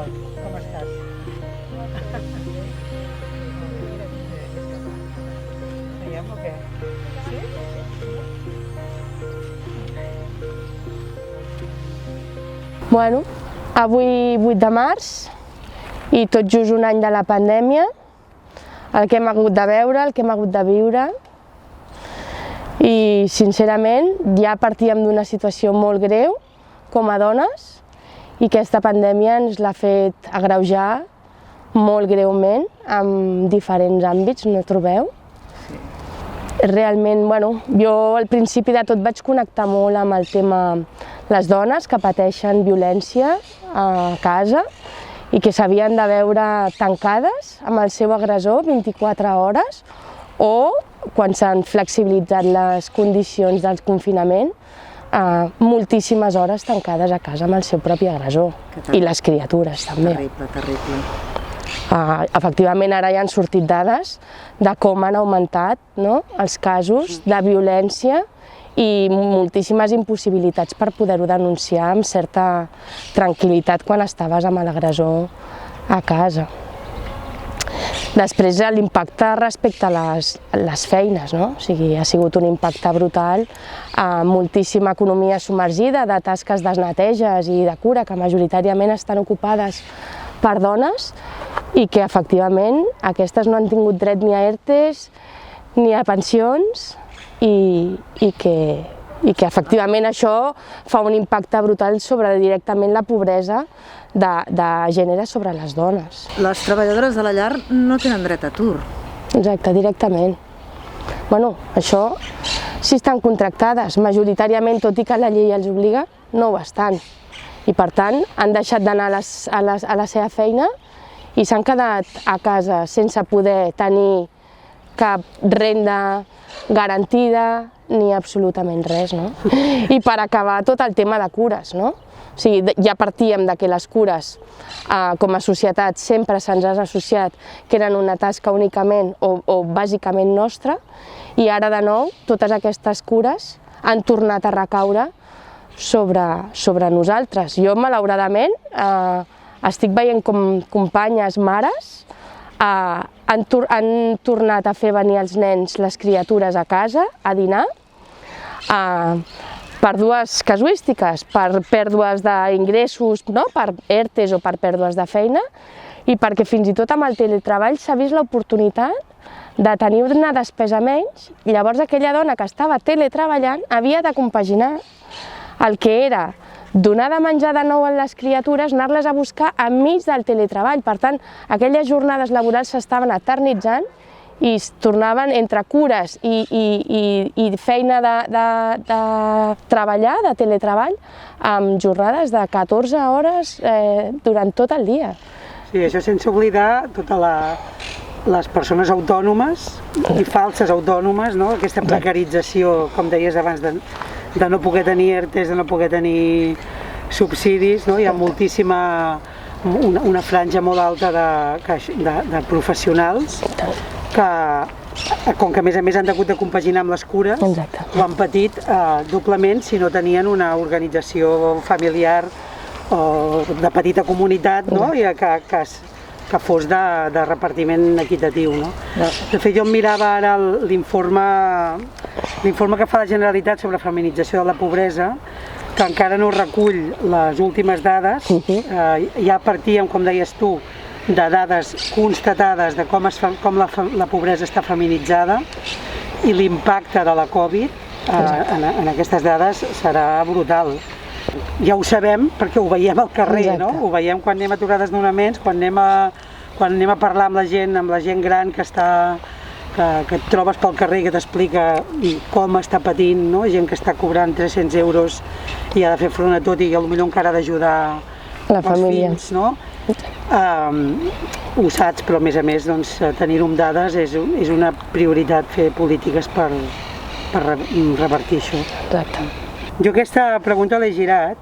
tal? Com estàs? Seiem o què? Sí? Bueno, avui 8 de març i tot just un any de la pandèmia, el que hem hagut de veure, el que hem hagut de viure, i sincerament ja partíem d'una situació molt greu com a dones i aquesta pandèmia ens l'ha fet agreujar molt greument en diferents àmbits, no trobeu? Sí. Realment, bueno, jo al principi de tot vaig connectar molt amb el tema les dones que pateixen violència a casa i que s'havien de veure tancades amb el seu agressor 24 hores o, quan s'han flexibilitzat les condicions del confinament, moltíssimes hores tancades a casa amb el seu propi agressor i les criatures també. Terrible, terrible. Efectivament, ara ja han sortit dades de com han augmentat els casos de violència i moltíssimes impossibilitats per poder-ho denunciar amb certa tranquil·litat quan estaves amb l'agressor a casa. Després l'impacte respecte a les feines, no? O sigui, ha sigut un impacte brutal, moltíssima economia submergida de tasques de neteges i de cura que majoritàriament estan ocupades per dones i que efectivament aquestes no han tingut dret ni a ERTEs ni a pensions i que efectivament això fa un impacte brutal sobre directament la pobresa de gènere sobre les dones. Les treballadores de la llar no tenen dret a atur. Exacte, directament. Bueno, això sí estan contractades, majoritàriament, tot i que la llei els obliga, no ho estan. I per tant han deixat d'anar a la seva feina i s'han quedat a casa sense poder tenir cap renda garantida ni absolutament res, no? I per acabar tot el tema de cures, no? O sigui, ja partíem de que les cures com a societat sempre se'ns ha associat que eren una tasca únicament o bàsicament nostra i ara de nou totes aquestes cures han tornat a recaure sobre nosaltres. Jo, malauradament, estic veient com companyes, mares, han tornat a fer venir els nens, les criatures a casa, a dinar, per dues casuístiques, per pèrdues d'ingressos, per ERTEs o per pèrdues de feina, i perquè fins i tot amb el teletreball s'ha vist l'oportunitat de tenir una despesa menys, i llavors aquella dona que estava teletreballant havia de compaginar el que era donar de menjar de nou a les criatures, anar-les a buscar enmig del teletreball. Per tant, aquelles jornades laborals s'estaven eternitzant i es tornaven entre cures i feina de treballar, de teletreball, amb jornades de 14 hores durant tot el dia. Sí, això sense oblidar totes les persones autònomes i falses autònomes, no? Aquesta precarització, com deies abans, de no poder tenir ERTEs, de no poder tenir subsidis, no? Hi ha moltíssima, una franja molt alta de professionals que, com que a més han hagut de compaginar amb les cures, ho han patit doblement si no tenien una organització familiar o de petita comunitat, no? I que fos de repartiment equitatiu, no? De fet, jo em mirava ara l'informe que fa la Generalitat sobre feminització de la pobresa, que encara no recull les últimes dades, ja partíem, com deies tu, de dades constatades de com la pobresa està feminitzada i l'impacte de la Covid en aquestes dades serà brutal. Ja ho sabem perquè ho veiem al carrer, no? Ho veiem quan anem a aturades donaments, quan anem a parlar amb la gent gran que et trobes pel carrer i que t'explica com està patint, no? Gent que està cobrant 300 euros i ha de fer front a tot i potser encara ha d'ajudar els fills, no? Ho saps, però a més tenir-ho amb dades és una prioritat, fer polítiques per revertir això. Jo aquesta pregunta l'he girat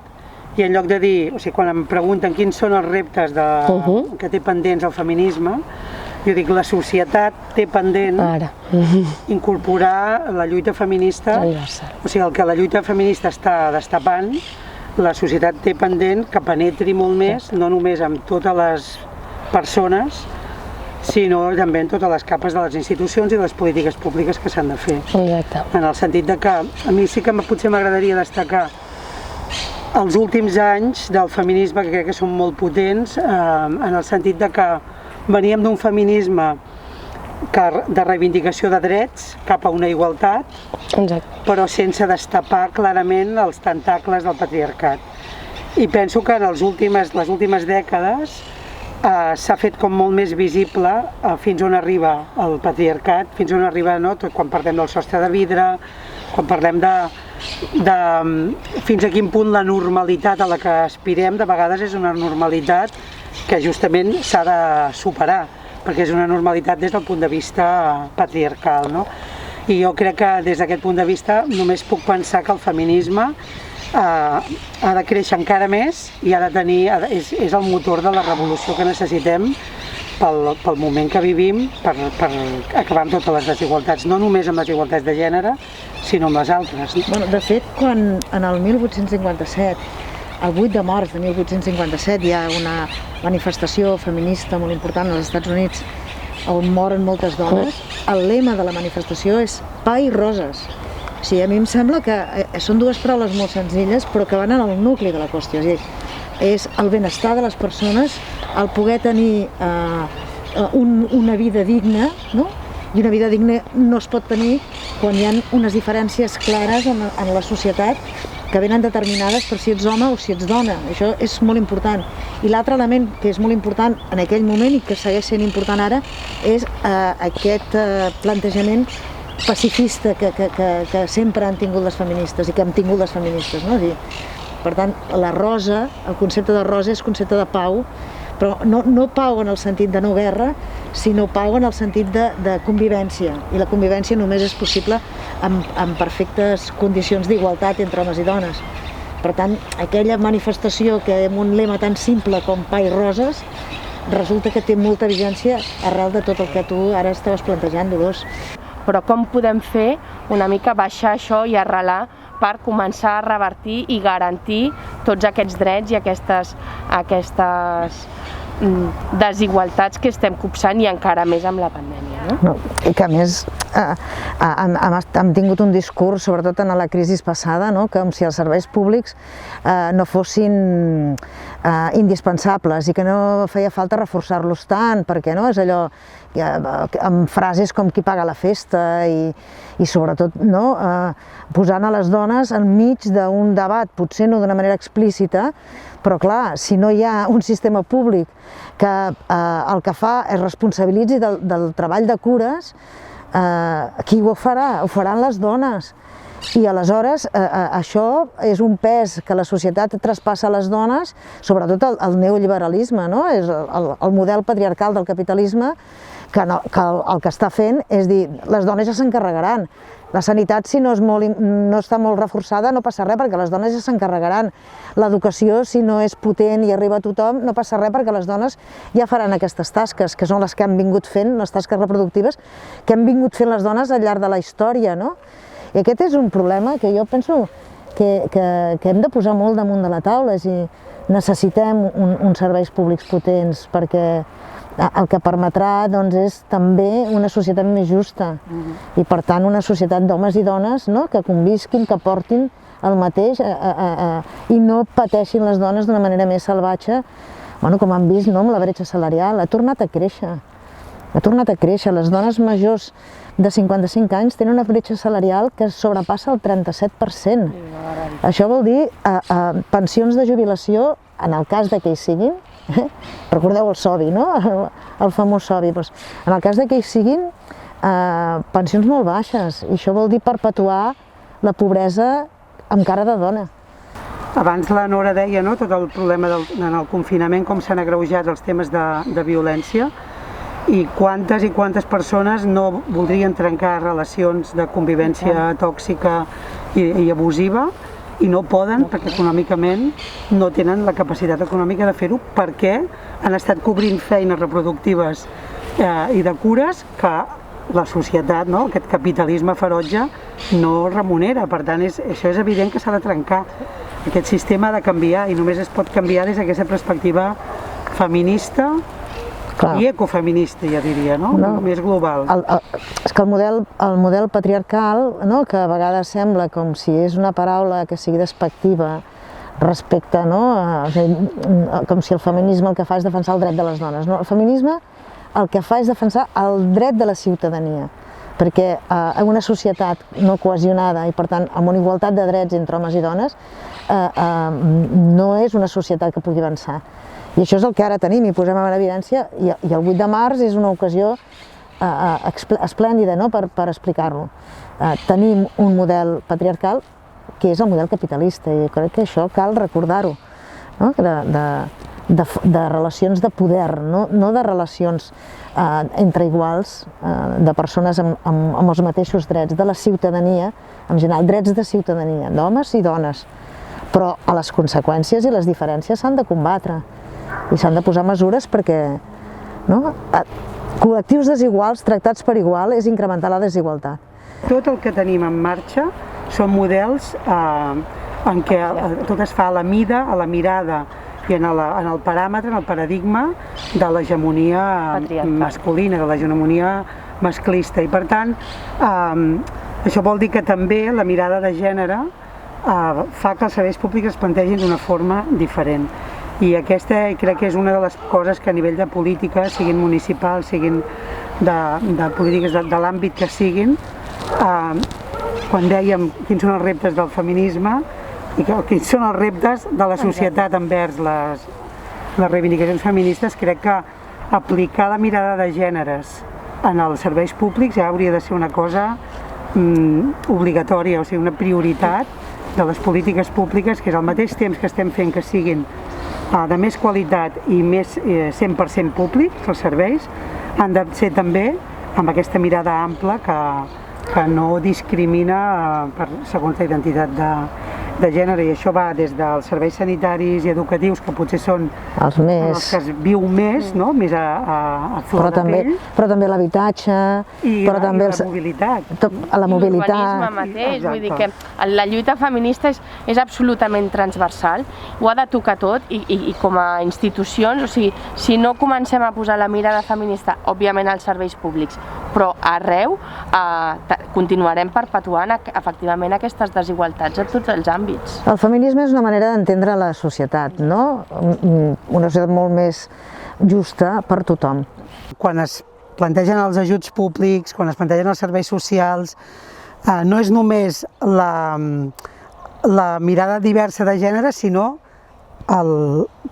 i en lloc de dir, o sigui, quan em pregunten quins són els reptes que té pendents el feminisme, jo dic la societat té pendent incorporar la lluita feminista, o sigui, el que la lluita feminista està destapant la societat té pendent que penetri molt més, no només amb totes les persones, sinó també en totes les capes de les institucions i les polítiques públiques que s'han de fer. Exacte. En el sentit de que a mi sí que potser m'agradaria destacar els últims anys del feminisme, que crec que són molt potents, en el sentit de que veníem d'un feminisme de reivindicació de drets cap a una igualtat, però sense destapar clarament els tentacles del patriarcat. I penso que en les últimes dècades s'ha fet com molt més visible fins on arriba el patriarcat, fins on arriba, no? Quan parlem del sostre de vidre, quan parlem de fins a quin punt la normalitat a la que aspirem de vegades és una normalitat que justament s'ha de superar, perquè és una normalitat des del punt de vista patriarcal, no? I jo crec que des d'aquest punt de vista només puc pensar que el feminisme ha de créixer encara més i ha de tenir, és el motor de la revolució que necessitem pel moment que vivim per acabar amb totes les desigualtats, no només amb les igualtats de gènere, sinó amb les altres. Bueno, de fet, quan en el 1857, el 8 de març de 1857, hi ha una manifestació feminista molt important als Estats Units on moren moltes dones, el lema de la manifestació és pa i roses. O sigui, a mi em sembla que són dues paraules molt senzilles però que van al nucli de la qüestió. És el benestar de les persones, el poder tenir una vida digna, no? I una vida digna no es pot tenir quan hi ha unes diferències clares en la societat que venen determinades per si ets home o si ets dona. Això és molt important. I l'altre element que és molt important en aquell moment i que segueix sent important ara és aquest plantejament pacifista que sempre han tingut les feministes i que hem tingut les feministes, no? Per tant, la rosa, el concepte de rosa és concepte de pau, però no pau en el sentit de no guerra, sinó pau en el sentit de convivència. I la convivència només és possible amb perfectes condicions d'igualtat entre homes i dones. Per tant, aquella manifestació que amb un lema tan simple com pa i roses resulta que té molta vigència arrel de tot el que tu ara estaves plantejant, Dolors. Però com podem fer una mica baixar això i arrelar per començar a revertir i garantir tots aquests drets i aquestes desigualtats que estem copsant i encara més amb la pandèmia, no? I que a més hem tingut un discurs, sobretot en la crisi passada, com si els serveis públics no fossin indispensables i que no feia falta reforçar-los tant, perquè és allò amb frases com qui paga la festa i sobretot posant a les dones enmig d'un debat, potser no d'una manera explícita, però clar, si no hi ha un sistema públic que el que fa es responsabilitzi del treball de cures, qui ho farà? Ho faran les dones. I aleshores això és un pes que la societat traspassa a les dones, sobretot el neoliberalisme, és el model patriarcal del capitalisme que el que està fent és dir, les dones ja s'encarregaran. La sanitat, si no està molt reforçada, no passa res perquè les dones ja s'encarregaran. L'educació, si no és potent i arriba a tothom, no passa res perquè les dones ja faran aquestes tasques, que són les que han vingut fent, les tasques reproductives, que han vingut fent les dones al llarg de la història, no? I aquest és un problema que jo penso que hem de posar molt damunt de la taula, és a dir, necessitem uns serveis públics potents perquè el que permetrà és també una societat més justa i per tant una societat d'homes i dones que convisquin, que portin el mateix i no pateixin les dones d'una manera més salvatge, com han vist amb la bretxa salarial, ha tornat a créixer. Les dones majors de 55 anys tenen una bretxa salarial que sobrepassa el 37%. Això vol dir pensions de jubilació, en el cas que hi siguin, recordeu el SOVI, el famós SOVI, en el cas que hi siguin pensions molt baixes, i això vol dir perpetuar la pobresa amb cara de dona. Abans la Nora deia tot el problema en el confinament, com s'han agreujat els temes de violència, i quantes persones no voldrien trencar relacions de convivència tòxica i abusiva i no poden perquè econòmicament no tenen la capacitat econòmica de fer-ho perquè han estat cobrint feines reproductives i de cures que la societat, aquest capitalisme ferotge, no remunera. Per tant, això és evident que s'ha de trencar. Aquest sistema ha de canviar i només es pot canviar des d'aquesta perspectiva feminista i ecofeminista, ja diria, no? Més global. És que el model patriarcal, que a vegades sembla com si és una paraula que sigui despectiva respecte, com si el feminisme el que fa és defensar el dret de les dones. El feminisme el que fa és defensar el dret de la ciutadania, perquè en una societat no cohesionada i per tant amb una igualtat de drets entre homes i dones no és una societat que pugui avançar. I això és el que ara tenim i posem en evidència, i el 8 de març és una ocasió esplèndida per explicar-lo. Tenim un model patriarcal que és el model capitalista i crec que això cal recordar-ho, de relacions de poder, no de relacions entre iguals, de persones amb els mateixos drets, de la ciutadania, en general, drets de ciutadania, d'homes i dones. Però a les conseqüències i les diferències s'han de combatre i s'han de posar mesures perquè col·lectius desiguals tractats per igual és incrementar la desigualtat. Tot el que tenim en marxa són models en què tot es fa a la mida, a la mirada i en el paràmetre, en el paradigma de l'hegemonia masculina, de l'hegemonia masclista. I per tant, això vol dir que també la mirada de gènere fa que els serveis públics es plantegin d'una forma diferent. I aquesta crec que és una de les coses que a nivell de política, siguin municipals, siguin de polítiques de l'àmbit que siguin, quan dèiem quins són els reptes del feminisme i quins són els reptes de la societat envers les reivindicacions feministes, crec que aplicar la mirada de gèneres en els serveis públics ja hauria de ser una cosa obligatòria, o sigui, una prioritat de les polítiques públiques, que és al mateix temps que estem fent que siguin de més qualitat i més 100% públics, els serveis, han de ser també amb aquesta mirada ampla que no discrimina segons la identitat de gènere, i això va des dels serveis sanitaris i educatius, que potser són els que es viu més, més a flor de pell. Però també l'habitatge, però també la mobilitat. L'urbanisme mateix, vull dir que la lluita feminista és absolutament transversal, ho ha de tocar tot i com a institucions, o sigui, si no comencem a posar la mirada feminista, òbviament als serveis públics, però arreu continuarem perpetuant efectivament aquestes desigualtats a tots els àmbits. El feminisme és una manera d'entendre la societat, no? Una societat molt més justa per tothom. Quan es plantegen els ajuts públics, quan es plantegen els serveis socials, no és només la mirada diversa de gènere, sinó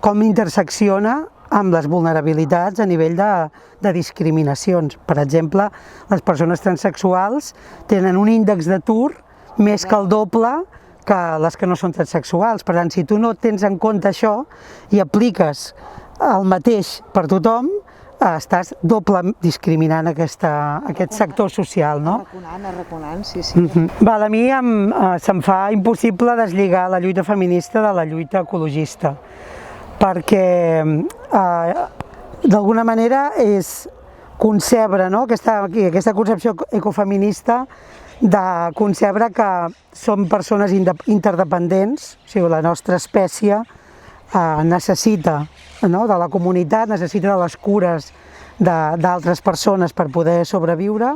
com intersecciona amb les vulnerabilitats a nivell de discriminacions. Per exemple, les persones transsexuals tenen un índex d'atur més que el doble que les que no són transsexuals. Per tant, si tu no tens en compte això i apliques el mateix per tothom, estàs doble discriminant aquest sector social, no? Arraconant, sí. A mi se'm fa impossible deslligar la lluita feminista de la lluita ecologista, perquè d'alguna manera és concebre aquesta concepció ecofeminista, de concebre que som persones interdependents, o sigui, la nostra espècie necessita de la comunitat, necessita de les cures d'altres persones per poder sobreviure.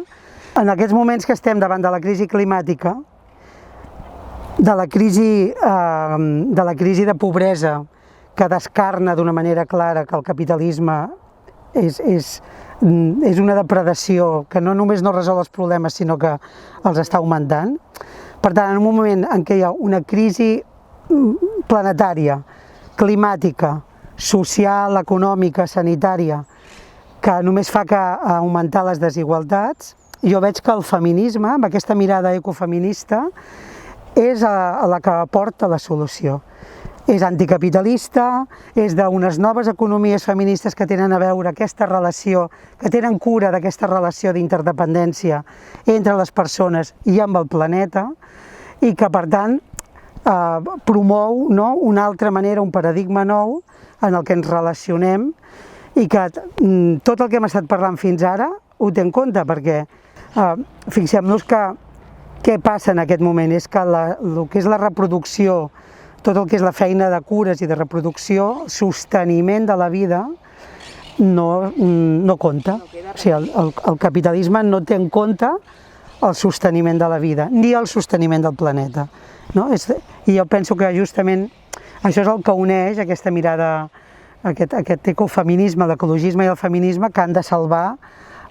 En aquests moments que estem davant de la crisi climàtica, de la crisi de pobresa, que descarna d'una manera clara que el capitalisme és una depredació que no només no resol els problemes, sinó que els està augmentant. Per tant, en un moment en què hi ha una crisi planetària, climàtica, social, econòmica, sanitària, que només fa que augmentar les desigualtats, jo veig que el feminisme, amb aquesta mirada ecofeminista, és la que aporta la solució. És anticapitalista, és d'unes noves economies feministes que tenen a veure aquesta relació, que tenen cura d'aquesta relació d'interdependència entre les persones i amb el planeta, i que per tant promou una altra manera, un paradigma nou en el que ens relacionem, i que tot el que hem estat parlant fins ara ho té en compte, perquè fixem-nos que què passa en aquest moment és que el que és la reproducció tot el que és la feina de cures i de reproducció, el sosteniment de la vida no compta. O sigui, el capitalisme no té en compte el sosteniment de la vida, ni el sosteniment del planeta. No? I jo penso que justament això és el que uneix aquesta mirada, aquest ecofeminisme, l'ecologisme i el feminisme, que han de salvar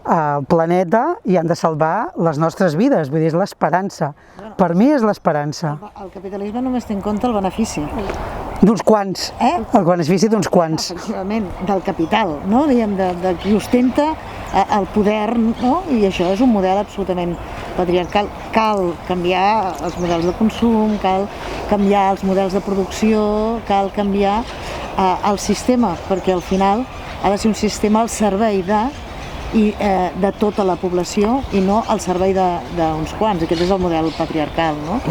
el planeta i han de salvar les nostres vides, vull dir, és l'esperança. Per mi és l'esperança. El capitalisme només té en compte el benefici. D'uns quants, el benefici d'uns quants. Efectivament, del capital, no? Diguem, de qui ostenta el poder, no? I això és un model absolutament patriarcal. Cal canviar els models de consum, cal canviar els models de producció, cal canviar el sistema, perquè al final ha de ser un sistema al servei de tota la població i no al servei d'uns quants. Aquest és el model patriarcal, no?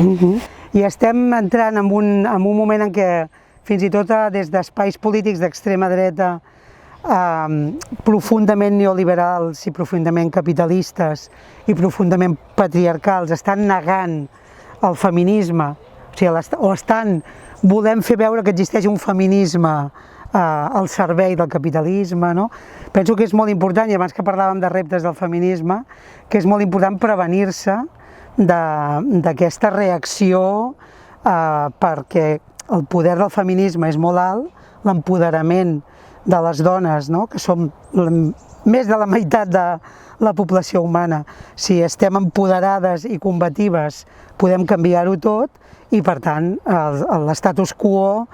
I estem entrant en un moment en què fins i tot des d'espais polítics d'extrema dreta profundament neoliberals i profundament capitalistes i profundament patriarcals estan negant el feminisme, o volem fer veure que existeix un feminisme al servei del capitalisme, no? Penso que és molt important, i abans que parlàvem de reptes del feminisme, que és molt important prevenir-se d'aquesta reacció perquè el poder del feminisme és molt alt, l'empoderament de les dones, no? Que som més de la meitat de la població humana. Si estem empoderades i combatives podem canviar-ho tot i per tant l'estatus quo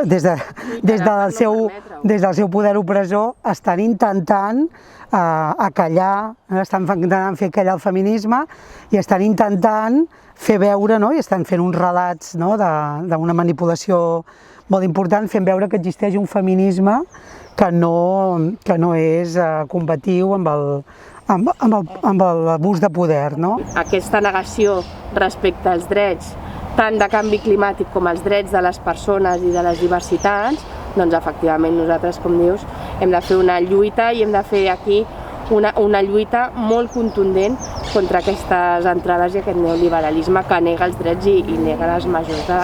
des del seu poder opressor estan intentant acallar, estan intentant fer callar el feminisme i estan intentant fer veure, i estan fent uns relats d'una manipulació molt important, fent veure que existeix un feminisme que no és combatiu amb l'abús de poder. Aquesta negació respecte als drets tant de canvi climàtic com els drets de les persones i de les diversitats, doncs efectivament nosaltres, com dius, hem de fer una lluita i hem de fer aquí una lluita molt contundent contra aquestes entrades i aquest neoliberalisme que nega els drets i nega les majors de...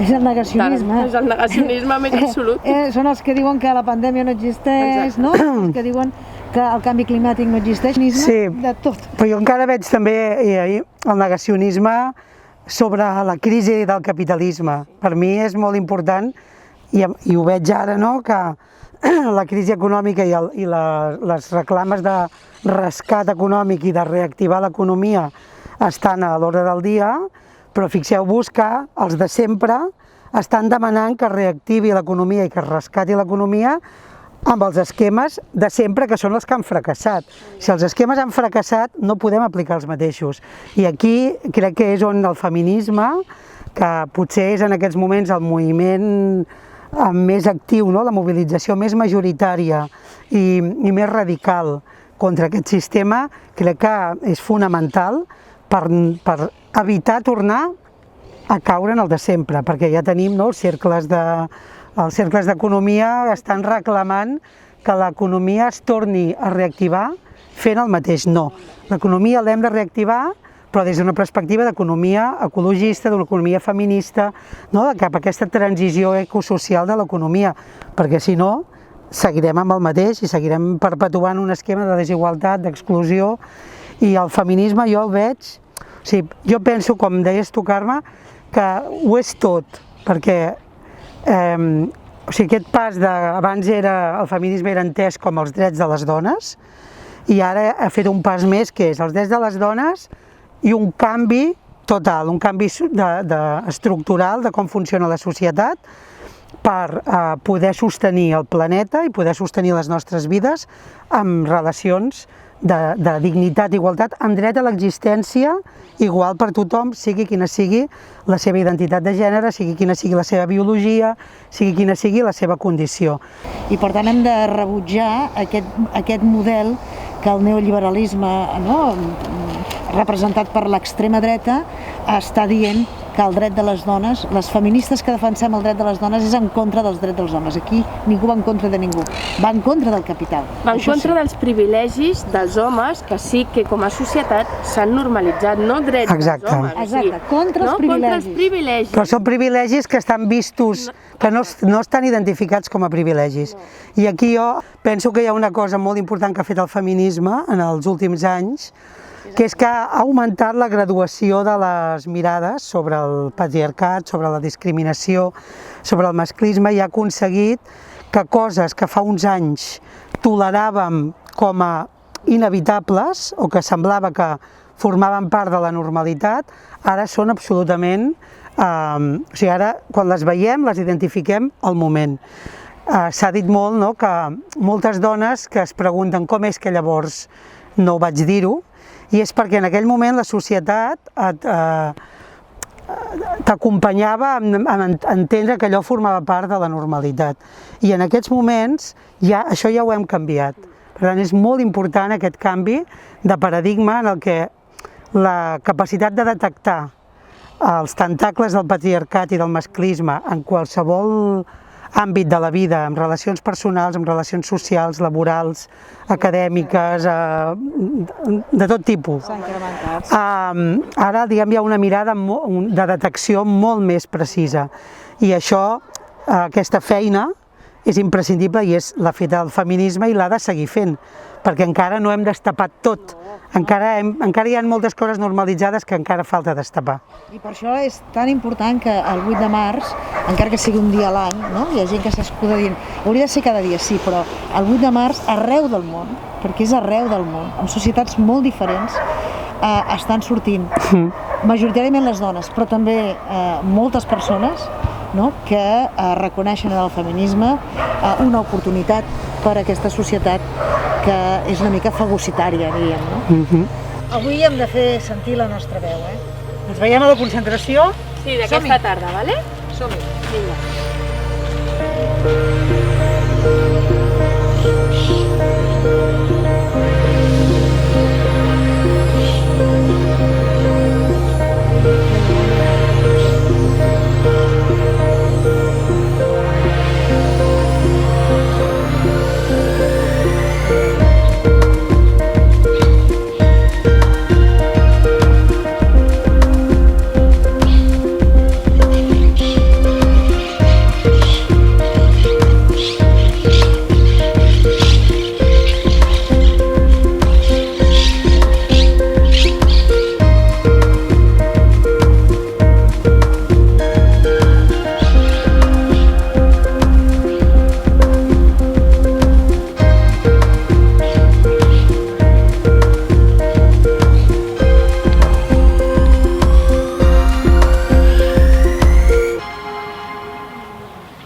És el negacionisme. És el negacionisme més absolut. Són els que diuen que la pandèmia no existeix, no? Els que diuen que el canvi climàtic no existeix, de tot. Però jo encara veig també el negacionisme sobre la crisi del capitalisme. Per mi és molt important, i ho veig ara, que la crisi econòmica i les reclames de rescat econòmic i de reactivar l'economia estan a l'ordre del dia, però fixeu-vos que els de sempre estan demanant que es reactivi l'economia i que es rescati l'economia amb els esquemes de sempre, que són els que han fracassat. Si els esquemes han fracassat, no podem aplicar els mateixos. I aquí crec que és on el feminisme, que potser és en aquests moments el moviment més actiu, la mobilització més majoritària i més radical contra aquest sistema, crec que és fonamental per evitar tornar a caure en el de sempre, perquè ja tenim els cercles d'economia estan reclamant que l'economia es torni a reactivar fent el mateix. No, l'economia l'hem de reactivar, però des d'una perspectiva d'economia ecologista, d'una economia feminista, cap a aquesta transició ecosocial de l'economia, perquè si no seguirem amb el mateix i seguirem perpetuant un esquema de desigualtat, d'exclusió, i el feminisme jo el veig, jo penso, com deies tu, Carme, que ho és tot, perquè aquest pas abans el feminisme era entès com els drets de les dones i ara ha fet un pas més que és els drets de les dones i un canvi total, un canvi estructural de com funciona la societat per poder sostenir el planeta i poder sostenir les nostres vides amb relacions de dignitat i igualtat, amb dret a l'existència igual per tothom, sigui quina sigui la seva identitat de gènere, sigui quina sigui la seva biologia, sigui quina sigui la seva condició. I per tant hem de rebutjar aquest model que el neoliberalisme, representat per l'extrema dreta, està dient que el dret de les dones, les feministes que defensem el dret de les dones és en contra dels drets dels homes. Aquí ningú va en contra de ningú, va en contra del capital. Va en contra dels privilegis dels homes que sí que com a societat s'han normalitzat, no drets dels homes. Exacte, contra els privilegis. Però són privilegis que estan vistos, que no estan identificats com a privilegis. I aquí jo penso que hi ha una cosa molt important que ha fet el feminisme en els últims anys, que és que ha augmentat la graduació de les mirades sobre el patriarcat, sobre la discriminació, sobre el masclisme, i ha aconseguit que coses que fa uns anys toleràvem com a inevitables o que semblava que formaven part de la normalitat, ara són absolutament... O sigui, ara quan les veiem les identifiquem al moment. S'ha dit molt, no?, que moltes dones que es pregunten com és que llavors no ho vaig dir-ho, i és perquè en aquell moment la societat t'acompanyava a entendre que allò formava part de la normalitat. I en aquests moments això ja ho hem canviat. Per tant, és molt important aquest canvi de paradigma en el que la capacitat de detectar els tentacles del patriarcat i del masclisme en qualsevol àmbit de la vida, en relacions personals, en relacions socials, laborals, acadèmiques, de tot tipus. Ara, diguem, hi ha una mirada de detecció molt més precisa, i això, aquesta feina, és imprescindible i l'ha fet el feminisme i l'ha de seguir fent, perquè encara no hem destapat tot. Encara hi ha moltes coses normalitzades que encara falta destapar. I per això és tan important que el 8 de març, encara que sigui un dia a l'any, no? Hi ha gent que s'escuda dient, hauria de ser cada dia, sí, però el 8 de març arreu del món, perquè és arreu del món, en societats molt diferents, estan sortint, majoritàriament les dones, però també moltes persones, no?, que reconeixen en el feminisme una oportunitat per a aquesta societat que és una mica fagocitària, diríem, no? Avui hem de fer sentir la nostra veu, Ens veiem a la concentració? Sí, d'aquesta tarda, vale? Som-hi. Vinga.